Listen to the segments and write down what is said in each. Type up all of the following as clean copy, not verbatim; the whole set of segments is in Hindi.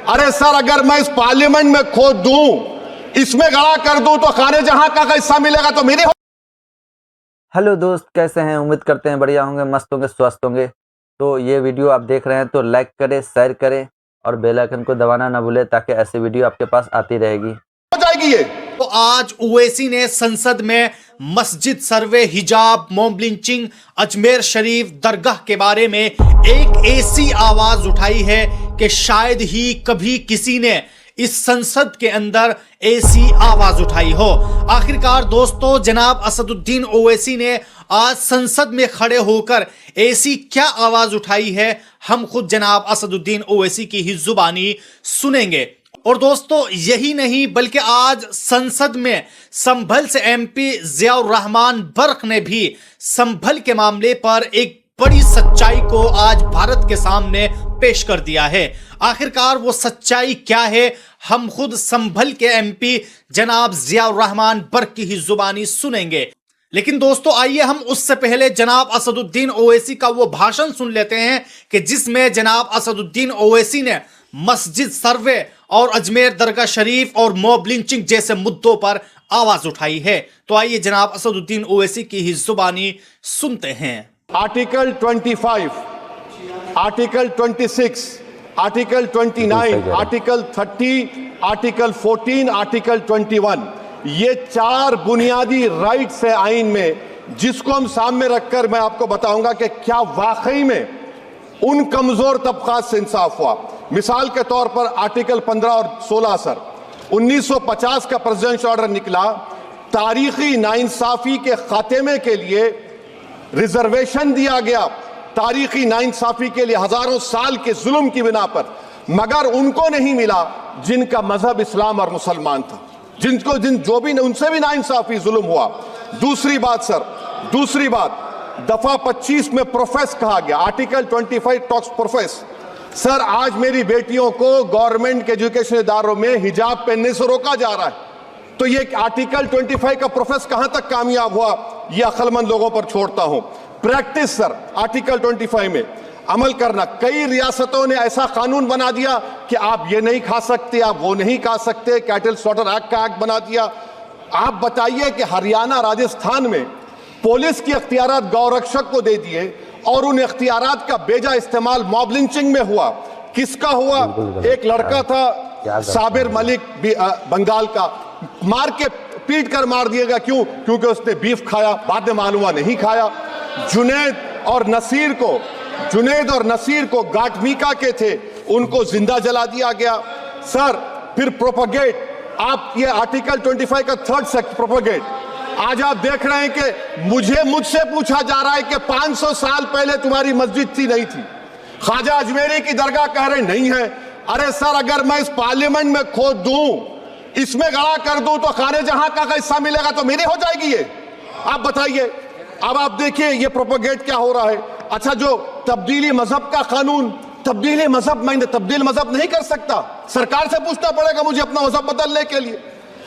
अरे सर, अगर मैं इस पार्लियामेंट में खोद दूं, इसमें गड़ा कर दूं, तो खाने जहां का हिस्सा मिलेगा तो मेरे। हेलो दोस्त, कैसे हैं? उम्मीद करते हैं बढ़िया होंगे, मस्त होंगे, स्वस्थ होंगे। तो ये वीडियो आप देख रहे हैं तो लाइक करें, शेयर करें और बेल आइकन को दबाना ना भूलें, ताकि ऐसी वीडियो आपके पास आती रहेगी। हो जाएगी ये। तो आज ओवैसी ने संसद में मस्जिद सर्वे, हिजाब, मॉब लिंचिंग, अजमेर शरीफ दरगाह के बारे में एक ऐसी आवाज उठाई है कि शायद ही कभी किसी ने इस संसद के अंदर ऐसी आवाज उठाई हो। आखिरकार दोस्तों, जनाब असदुद्दीन ओवैसी ने आज संसद में खड़े होकर ऐसी क्या आवाज उठाई है, हम खुद जनाब असदुद्दीन ओवैसी की ही जुबानी सुनेंगे। और दोस्तों, यही नहीं बल्कि आज संसद में संभल से एमपी जियाउर रहमान बर्क ने भी संभल के मामले पर एक बड़ी सच्चाई को आज भारत के सामने पेश कर दिया है। आखिरकार वो सच्चाई क्या है, हम खुद संभल के एमपी जनाब जियाउर रहमान बर्क की ही जुबानी सुनेंगे। लेकिन दोस्तों, आइए हम उससे पहले जनाब असदुद्दीन ओवैसी का वो भाषण सुन लेते हैं कि जिसमें जनाब असदुद्दीन ओवैसी ने मस्जिद सर्वे और अजमेर दरगाह शरीफ और मॉब लिंचिंग जैसे मुद्दों पर आवाज उठाई है। तो आइए जनाब असदुद्दीन ओवैसी की ही जुबानी सुनते हैं। Article 25, article 26, article 29, article 30, article 14, article 21, ये 4 बुनियादी राइट्स है आइन में, जिसको हम सामने रखकर मैं आपको बताऊंगा कि क्या वाकई में उन कमजोर तबकात से इंसाफ हुआ। मिसाल के तौर पर आर्टिकल 15 और 16 सर, 1950 का प्रेसिडेंशियल ऑर्डर निकला, तारीखी नाइंसाफी के खात्मे के लिए रिजर्वेशन दिया गया, तारीखी नाइंसाफी के लिए हजारों साल के जुल्म की बिना पर, मगर उनको नहीं मिला जिनका मजहब इस्लाम और मुसलमान था, जो भी उनसे भी नाइंसाफी जुल्म हुआ। दूसरी बात सर, दूसरी बात, दफा 25 में प्रोफेस कहा गया, आर्टिकल 25 टॉक्स प्रोफेस। सर, आज मेरी बेटियों को गवर्नमेंट के एजुकेशन इदारों में हिजाब पहनने से रोका जा रहा है, तो ये आर्टिकल 25 का प्रोफेस कहां तक कामयाब हुआ, ये अक्लमंद लोगों पर छोड़ता हूं। प्रैक्टिस सर, आर्टिकल 25 में अमल करना। कई रियासतों ने ऐसा कानून बना दिया कि आप ये नहीं खा सकते, आप वो नहीं खा सकते, कैटल स्लॉटर एक्ट का एक्ट बना दिया। आप बताइए कि हरियाणा, राजस्थान में पुलिस की अख्तियारात गौरक्षक को दे दिए और उन अख्तियारात का बेजा इस्तेमाल मॉब लिंचिंग में हुआ। किसका हुआ? एक लड़का था साबिर मलिक बंगाल का, मार के पीट कर मार दिया गया। क्यों? क्योंकि उसने बीफ खाया, बाद में मालूम हुआ नहीं खाया। जुनैद और नसीर को गाटमीका के थे, उनको जिंदा जला दिया गया। सर, फिर प्रोपगेट, आप ये आर्टिकल 25 का 3rd सेक्शन प्रोपगेट, आज आप देख रहे हैं कि मुझसे पूछा जा रहा है कि 500 साल पहले तुम्हारी मस्जिद थी, नहीं थी। ख्वाजा अजमेरी की दरगाह कह रहे नहीं है। अरे सर, अगर मैं इस पार्लियामेंट में खोद दूं, इसमें गड़ा कर दूं, तो खाने जहां का हिस्सा मिलेगा तो मेरी हो जाएगी ये। आप बताइए। अब आप देखिए ये प्रोपगेट क्या हो रहा है। अच्छा, जो तब्दीली मजहब का कानून, तब्दीली मजहब, मैं तब्दील मजहब नहीं कर सकता, सरकार से पूछना पड़ेगा मुझे अपना मजहब बदलने के लिए।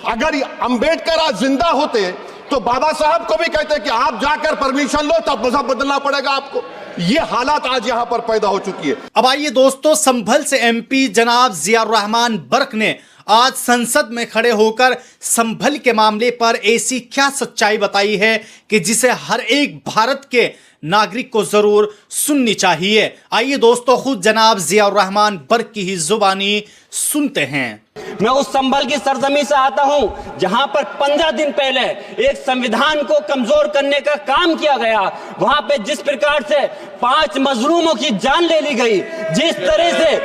अगर अंबेडकर आज जिंदा होते तो बाबा साहब को भी कहते कि आप जाकर परमिशन लो, तब मजहब बदलना पड़ेगा आपको। ये हालात आज यहां पर पैदा हो चुकी है। अब आइए दोस्तों, संभल से एमपी जनाब जियाउर रहमान बर्क ने आज संसद में खड़े होकर संभल के मामले पर ऐसी क्या सच्चाई बताई है कि जिसे हर एक भारत के नागरिक को जरूर सुननी चाहिए। आइए दोस्तों, खुद जनाब जियाउर रहमान बर्क की ही जुबानी सुनते हैं। मैं उस संभल की सरजमी से आता हूं जहां पर 15 दिन पहले एक संविधान को कमजोर करने का काम किया गया। वहां पे जिस प्रकार से 5 मजलूमों की जान ले ली गई, जिस तरह से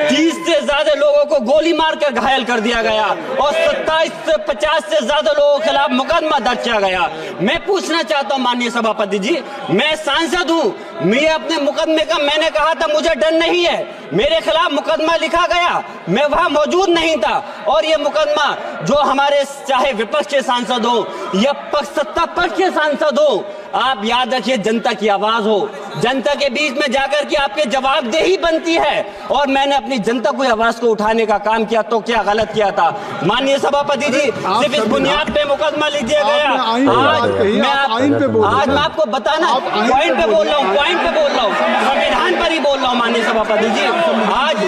30 से ज्यादा लोगों को गोली मारकर घायल कर दिया गया और 27 से 50 से ज्यादा लोगों के खिलाफ मुकदमा दर्ज किया गया। मैं पूछना चाहता हूं माननीय सभापति जी, मैं सांसद हूं, मैं अपने मुकदमे का, मैंने कहा था मुझे डर नहीं है, मेरे खिलाफ मुकदमा लिखा गया, मैं वहां मौजूद नहीं था। और ये मुकदमा जो हमारे चाहे विपक्ष के सांसद हो या सत्ता पक्ष के सांसद हो, आप याद रखिए, जनता की आवाज हो, जनता के बीच में जाकर के आपके जवाबदेही बनती है। और मैंने अपनी जनता की आवाज को उठाने का काम किया, तो क्या गलत किया था माननीय सभापति जी? सिर्फ इस बुनियाद पे मुकदमा लिख दिया गया। आज मैं आपको बताना, पॉइंट पे बोल रहा हूँ, संविधान पर ही बोल रहा हूँ माननीय सभापति जी। आज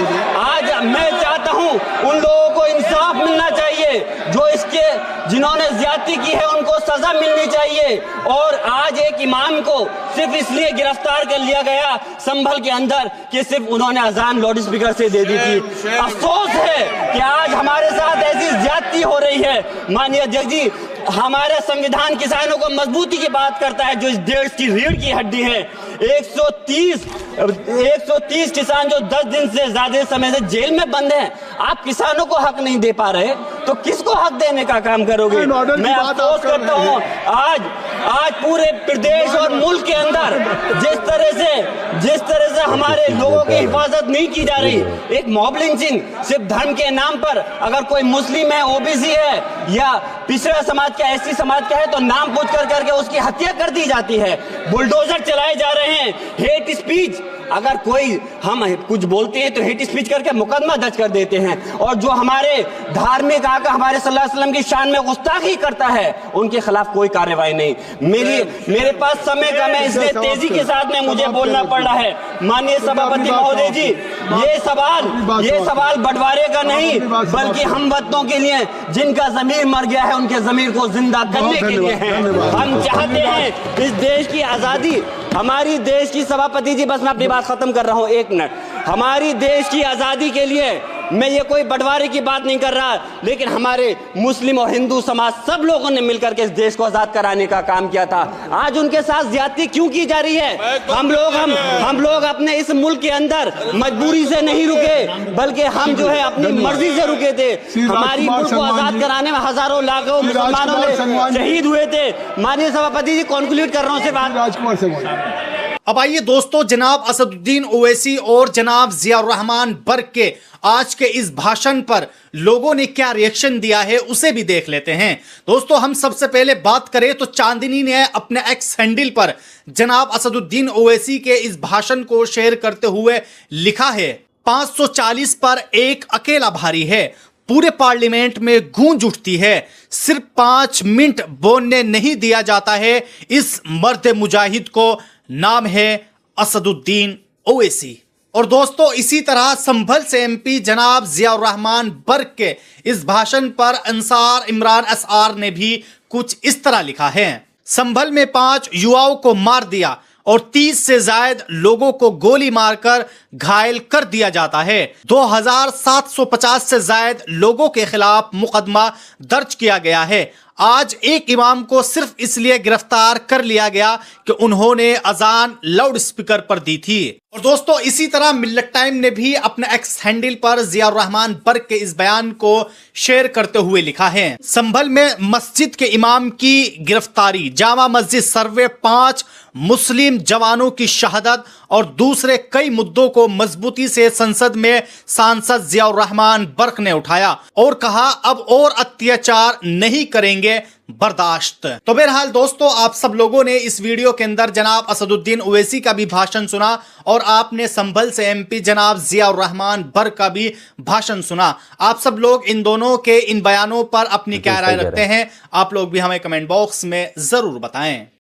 जिन्होंने ज्यादती की है उनको सजा मिलनी चाहिए। और आज एक इमाम को सिर्फ इसलिए गिरफ्तार कर लिया गया संभल के अंदर कि सिर्फ उन्होंने अजान लाउड स्पीकर से दे दी थी। अफसोस है कि आज हमारे साथ ऐसी ज्यादती हो रही है। माननीय अध्यक्ष जी, हमारा संविधान किसानों को मजबूती की बात करता है, जो इस देश की रीढ़ की हड्डी है। 130 किसान जो 10 दिन से ज्यादा समय से जेल में बंद हैं, आप किसानों को हक नहीं दे पा रहे तो किसको हक देने का काम करोगे? मैं अफसोस करता हूं आज पूरे प्रदेश और मुल्क के अंदर जिस तरह से हमारे लोगों की हिफाजत नहीं की जा रही। एक मॉब लिंचिंग सिर्फ धर्म के नाम पर, अगर कोई मुस्लिम है, ओबीसी है या पिछड़ा समाज का, एससी समाज का है तो नाम पूछ करके उसकी हत्या कर दी जाती है। बुलडोजर चलाए जा रहे हैं। हेट स्पीच, अगर कोई हम कुछ बोलते हैं तो हेट स्पीच करके मुकदमा दर्ज कर देते हैं। और जो हमारे धार्मिक आका हमारे सल्लल्लाहु अलैहि वसल्लम की शान में गुस्ताखी करता है उनके खिलाफ कोई कार्रवाई नहीं। मेरे पास समय कम है, इसलिए तेजी के साथ में मुझे बोलना पड़ रहा है। माननीय सभापति महोदय जी, ये सवाल बंटवारे का नहीं बल्कि हम वतनों के लिए, जिनका जमीर मर गया है उनके जमीर को जिंदा करने के लिए है। हम चाहते हैं इस देश की आजादी, हमारी देश की, सभापति जी बस मैं अपनी बात खत्म कर रहा हूं, 1 मिनट। हमारी देश की आजादी के लिए मैं ये कोई बंटवारे की बात नहीं कर रहा, लेकिन हमारे मुस्लिम और हिंदू समाज सब लोगों ने मिलकर के इस देश को आजाद कराने का काम किया था। आज उनके साथ ज्यादती क्यों की जा रही है? हम लोग अपने इस मुल्क के अंदर मजबूरी से नहीं रुके, बल्कि हम जो है अपनी मर्जी से रुके थे। हमारी मुल्क को आजाद कराने में हजारों लाखों मुसलमानों ने शहीद हुए थे। माननीय सभापति जी, कॉन्क्लूड कर रहा हूँ सिर्फ राजकुमार से। अब आइए दोस्तों, जनाब असदुद्दीन ओवैसी और जनाब जियाउर रहमान बर्क के आज के इस भाषण पर लोगों ने क्या रिएक्शन दिया है उसे भी देख लेते हैं। दोस्तों, हम सबसे पहले बात करें तो चांदनी ने अपने एक्स हैंडल पर जनाब असदुद्दीन ओवैसी के इस भाषण को शेयर करते हुए लिखा है, 540 पर एक अकेला भारी है, पूरे पार्लियामेंट में गूंज उठती है, सिर्फ 5 मिनट बोलने नहीं दिया जाता है इस मर्द मुजाहिद को, नाम है असदुद्दीन ओवैसी। और दोस्तों, इसी तरह संभल से एमपी जनाब जियाउर रहमान बर्क के इस भाषण पर अंसार इमरान असआर ने भी कुछ इस तरह लिखा है, संभल में 5 युवाओं को मार दिया और 30 से ज्यादा लोगों को गोली मारकर घायल कर दिया जाता है। 2750 से ज्यादा लोगों के खिलाफ मुकदमा दर्ज किया गया है। आज एक इमाम को सिर्फ इसलिए गिरफ्तार कर लिया गया कि उन्होंने अजान लाउड स्पीकर पर दी थी। और दोस्तों, इसी तरह मिल्लत टाइम ने भी अपने एक्स हैंडल पर जियाउर रहमान बर्क के इस बयान को शेयर करते हुए लिखा है, संभल में मस्जिद के इमाम की गिरफ्तारी, जामा मस्जिद सर्वे, 5 मुस्लिम जवानों की शहादत और दूसरे कई मुद्दों को मजबूती से संसद में सांसद जियाउर रहमान बर्क ने उठाया और कहा, अब और अत्याचार नहीं करेंगे बर्दाश्त। तो बहरहाल दोस्तों, आप सब लोगों ने इस वीडियो के अंदर जनाब असदुद्दीन ओवैसी का भी भाषण सुना और आपने संभल से एमपी जनाब जियाउर रहमान बर्क का भी भाषण सुना। आप सब लोग इन दोनों के इन बयानों पर अपनी क्या राय रखते हैं? आप लोग भी हमें कमेंट बॉक्स में जरूर बताएं।